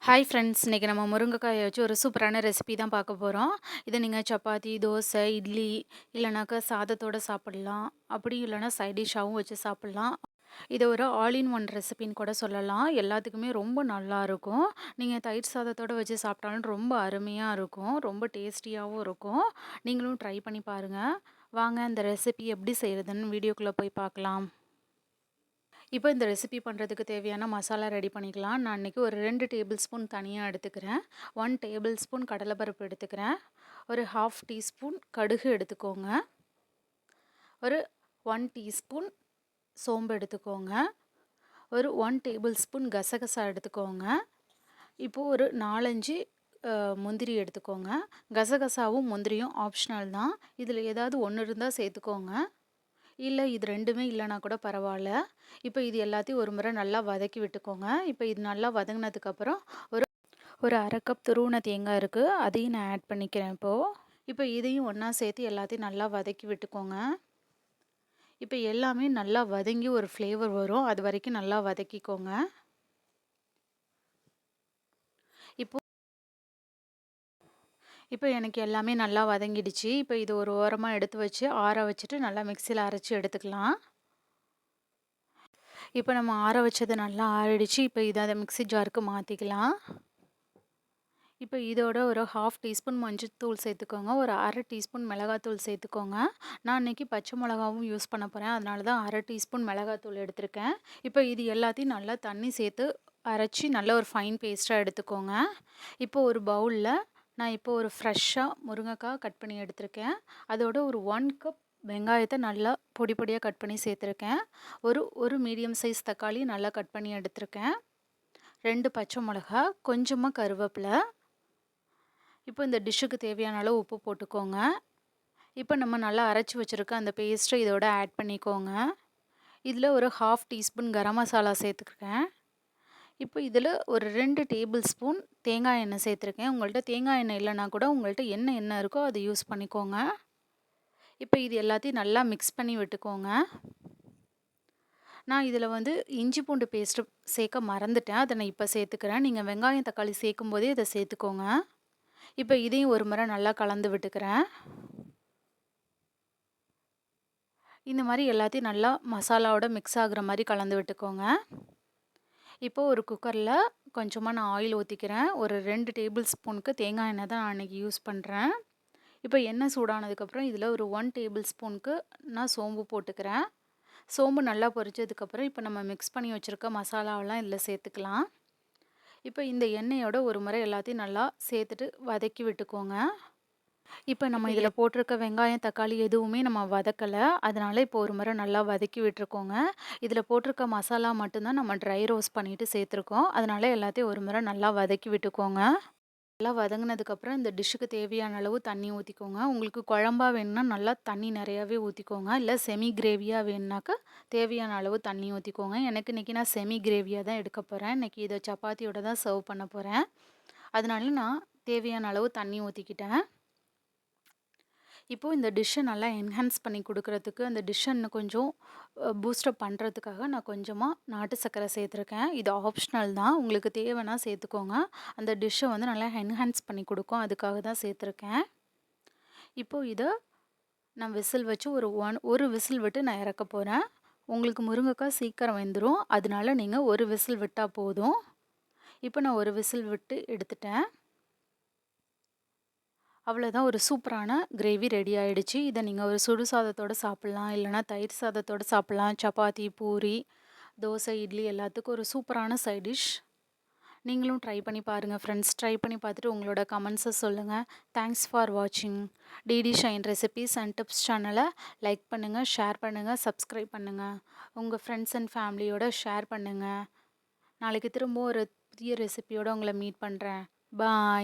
Hi friends, இன்றைக்கி நம்ம முருங்கைக்காயை வச்சு ஒரு சூப்பரான ரெசிபி தான் பார்க்க போகிறோம். இதை நீங்கள் சப்பாத்தி, தோசை, இட்லி இல்லைனாக்கா சாதத்தோடு சாப்பிட்லாம். அப்படி இல்லைனா சைட் டிஷ்ஷாகவும் வச்சு சாப்பிட்லாம். இதை ஒரு ஆல் இன் ஒன் ரெசிபின்னு கூட சொல்லலாம். எல்லாத்துக்குமே ரொம்ப நல்லாயிருக்கும். நீங்கள் தயிர் சாதத்தோடு வச்சு சாப்பிட்டாலும் ரொம்ப அருமையாக இருக்கும். ரொம்ப டேஸ்டியாகவும் இருக்கும். நீங்களும் ட்ரை பண்ணி பாருங்கள். வாங்க இந்த ரெசிபி எப்படி செய்கிறதுன்னு வீடியோக்குள்ளே போய் பார்க்கலாம். இப்போ இந்த ரெசிபி பண்ணுறதுக்கு தேவையான மசாலா ரெடி பண்ணிக்கலாம். நான் இன்றைக்கி ஒரு 2 டேபிள் ஸ்பூன் தனியாக எடுத்துக்கிறேன். 1 டேபிள் ஸ்பூன் கடலைப்பருப்பு எடுத்துக்கிறேன். ஒரு 1/2 டீஸ்பூன் கடுகு எடுத்துக்கோங்க. ஒரு 1 டீஸ்பூன் சோம்பு எடுத்துக்கோங்க. ஒரு 1 டேபிள் ஸ்பூன் கசகசா எடுத்துக்கோங்க. இப்போது ஒரு 4-5 முந்திரி எடுத்துக்கோங்க. கசகசாவும் முந்திரியும் ஆப்ஷனல் தான். இதில் ஏதாவது ஒன்று இருந்தால் சேர்த்துக்கோங்க. இல்லை இது 2மே இல்லைனா கூட பரவாயில்ல. இப்போ இது எல்லாத்தையும் ஒரு முறை நல்லா வதக்கி விட்டுக்கோங்க. இப்போ இது நல்லா வதங்கினதுக்கப்புறம் ஒரு ஒரு 1/2 கப் துருவின தேங்காய் இருக்குது, அதையும் நான் ஆட் பண்ணிக்கிறேன் இப்போது. இப்போ இதையும் ஒன்றா சேர்த்து எல்லாத்தையும் நல்லா வதக்கி விட்டுக்கோங்க. இப்போ எல்லாமே நல்லா வதங்கி ஒரு ஃப்ளேவர் வரும், அது வரைக்கும் நல்லா வதக்கிக்கோங்க. இப்போ எனக்கு எல்லாமே நல்லா வதங்கிடுச்சு. இப்போ இது ஒரு ஓரமாக எடுத்து வச்சு ஆற வச்சுட்டு நல்லா மிக்சியில் அரைச்சி எடுத்துக்கலாம். இப்போ நம்ம ஆற வச்சது நல்லா ஆறிடுச்சு. இப்போ இதை அதை மிக்ஸி ஜாருக்கு மாற்றிக்கலாம். இப்போ இதோட ஒரு 1/2 டீஸ்பூன் மஞ்சள்தூள் சேர்த்துக்கோங்க. ஒரு 1/2 டீஸ்பூன் மிளகாத்தூள் சேர்த்துக்கோங்க. நான் இன்றைக்கி பச்சை மிளகாவும் யூஸ் பண்ண போகிறேன், அதனால தான் 1/2 டீஸ்பூன் மிளகாத்தூள் எடுத்திருக்கேன். இப்போ இது எல்லாத்தையும் நல்லா தண்ணி சேர்த்து அரைச்சி நல்ல ஒரு ஃபைன் பேஸ்ட்டாக எடுத்துக்கோங்க. இப்போ ஒரு பவுலில் நான் இப்போ ஒரு ஃப்ரெஷ்ஷாக முருங்கைக்காய் கட் பண்ணி எடுத்திருக்கேன். அதோட ஒரு 1 கப் வெங்காயத்தை நல்லா பொடி பொடியாக கட் பண்ணி சேர்த்துருக்கேன். ஒரு மீடியம் சைஸ் தக்காளி நல்லா கட் பண்ணி எடுத்திருக்கேன். 2 பச்சை மிளகா, கொஞ்சமாக கருவேப்பிலை. இப்போ இந்த டிஷ்ஷுக்கு தேவையான அளவு உப்பு போட்டுக்கோங்க. இப்போ நம்ம நல்லா அரைச்சி வச்சுருக்க அந்த பேஸ்ட்டை இதோட ஆட் பண்ணிக்கோங்க. இதில் ஒரு 1/2 டீஸ்பூன் கரம் மசாலா சேர்த்துக்கிறேன். இப்போ இதில் ஒரு 2 டேபிள் ஸ்பூன் தேங்காய் எண்ணெய் சேர்த்துருக்கேன். உங்கள்கிட்ட தேங்காய் எண்ணெய் இல்லைனா கூட உங்கள்கிட்ட என்ன இருக்கோ அதை யூஸ் பண்ணிக்கோங்க. இப்போ இது எல்லாத்தையும் நல்லா மிக்ஸ் பண்ணி விட்டுக்கோங்க. நான் இதில் இஞ்சி பூண்டு பேஸ்ட்டு சேர்க்க மறந்துட்டேன், அதை நான் இப்போ சேர்த்துக்கிறேன். நீங்கள் வெங்காயம் தக்காளி சேர்க்கும் போதே இதை சேர்த்துக்கோங்க. இப்போ இதையும் ஒரு முறை நல்லா கலந்து விட்டுக்கிறேன். இந்த மாதிரி எல்லாத்தையும் நல்லா மசாலாவோட மிக்ஸ் ஆகுற மாதிரி கலந்து விட்டுக்கோங்க. இப்போது ஒரு குக்கரில் கொஞ்சமாக நான் ஆயில் ஊற்றிக்கிறேன். ஒரு 2 டேபிள் ஸ்பூனுக்கு தேங்காய் எண்ணெய் தான் நான் இன்றைக்கி யூஸ் பண்ணுறேன். இப்போ எண்ணெய் சூடானதுக்கப்புறம் இதில் ஒரு 1 டேபிள் ஸ்பூனுக்கு நான் சோம்பு போட்டுக்கிறேன். சோம்பு நல்லா பொரிச்சதுக்கப்புறம் இப்போ நம்ம மிக்ஸ் பண்ணி வச்சுருக்க மசாலாவெல்லாம் இதில் சேர்த்துக்கலாம். இப்போ இந்த எண்ணெயோட ஒரு முறை எல்லாத்தையும் நல்லா சேர்த்துட்டு வதக்கி விட்டுக்கோங்க. இப்போ நம்ம இதில் போட்டிருக்க வெங்காயம் தக்காளி எதுவுமே நம்ம வதக்கலை, அதனால் இப்போ ஒரு முறை நல்லா வதக்கி விட்டுருக்கோங்க. இதில் போட்டிருக்க மசாலா மட்டும்தான் நம்ம ட்ரை ரோஸ்ட் பண்ணிவிட்டு சேர்த்துருக்கோம், அதனால் எல்லாத்தையும் ஒரு முறை நல்லா வதக்கி விட்டுக்கோங்க. நல்லா வதங்கினதுக்கப்புறம் இந்த டிஷ்ஷுக்கு தேவையான அளவு தண்ணி ஊற்றிக்கோங்க. உங்களுக்கு குழம்பா வேணும்னா நல்லா தண்ணி நிறையாவே ஊற்றிக்கோங்க. இல்லை செமி கிரேவியாக வேணுனாக்கா தேவையான அளவு தண்ணி ஊற்றிக்கோங்க. எனக்கு இன்றைக்கி நான் செமி கிரேவியாக தான் எடுக்க போகிறேன். இன்றைக்கி இதை சப்பாத்தியோட தான் சர்வ் பண்ண போகிறேன், அதனால நான் தேவையான அளவு தண்ணி ஊற்றிக்கிட்டேன். இப்போது இந்த டிஷ்ஷை நல்லா என்ஹான்ஸ் பண்ணி கொடுக்குறதுக்கு, அந்த டிஷ்ஷை இன்னும் கொஞ்சம் பூஸ்டப் பண்ணுறதுக்காக நான் கொஞ்சமாக நாட்டு சர்க்கரை சேர்த்துருக்கேன். இது ஆப்ஷனல் தான், உங்களுக்கு தேவைன்னா சேர்த்துக்கோங்க. அந்த டிஷ்ஷை நல்லா என்ஹான்ஸ் பண்ணி கொடுக்கும், அதுக்காக தான் சேர்த்துருக்கேன். இப்போது இதை நான் விசில் வச்சு ஒரு விசில் விட்டு நான் இறக்க போகிறேன். உங்களுக்கு முருங்கைக்காய் சீக்கிரம் வெந்துடும், அதனால நீங்கள் ஒரு விசில் விட்டால் போதும். இப்போ நான் ஒரு விசில் விட்டு எடுத்துட்டேன். அவ்வளோதான், ஒரு சூப்பரான கிரேவி ரெடி ஆகிடுச்சு. இதை நீங்கள் ஒரு சுடு சாதத்தோடு சாப்பிட்லாம், இல்லைனா தயிர் சாதத்தோடு சாப்பிட்லாம். சப்பாத்தி, பூரி, தோசை, இட்லி எல்லாத்துக்கும் ஒரு சூப்பரான சைட் டிஷ். நீங்களும் ட்ரை பண்ணி பாருங்கள் ஃப்ரெண்ட்ஸ். ட்ரை பண்ணி பார்த்துட்டு உங்களோட கமெண்ட்ஸை சொல்லுங்கள். தேங்க்ஸ் ஃபார் வாட்சிங். DD shine recipes and tips சேனலை லைக் பண்ணுங்கள், ஷேர் பண்ணுங்கள், சப்ஸ்கிரைப் பண்ணுங்கள். உங்கள் ஃப்ரெண்ட்ஸ் அண்ட் ஃபேமிலியோட ஷேர் பண்ணுங்கள். நாளைக்கு திரும்ப ஒரு புதிய ரெசிபியோடு உங்களை மீட் பண்ணுறேன். பாய்.